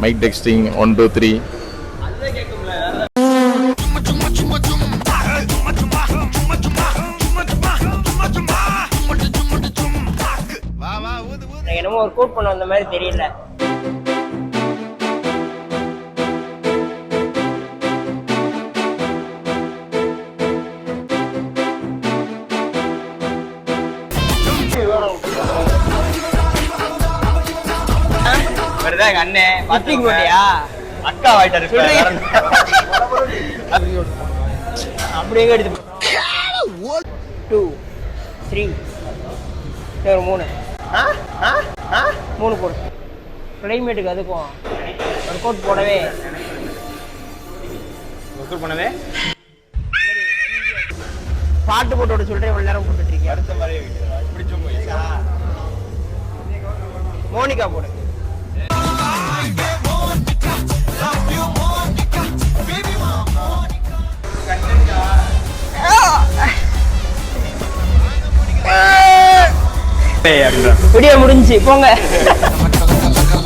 Mic testing 1 2 3. என்னமோ ஒரு code பண்ண வந்த மாதிரி தெரியல. அண்ணே பாத்திங்க போட்டியா அக்கா வாயிட்டாரு அப்படியே எடுத்து 2 3 3 3 போடு. கிளைமேட்டுக்கு அதுக்கும் ஒரு கோட் போடவே பாட்டு போட்டோட சொல்றேன். இவ்வளவு நேரம் போட்டுட்டு இருக்கேன். அடுத்த மாதிரி மோனிகா போடு. வீடியோ முடிஞ்சு போங்க.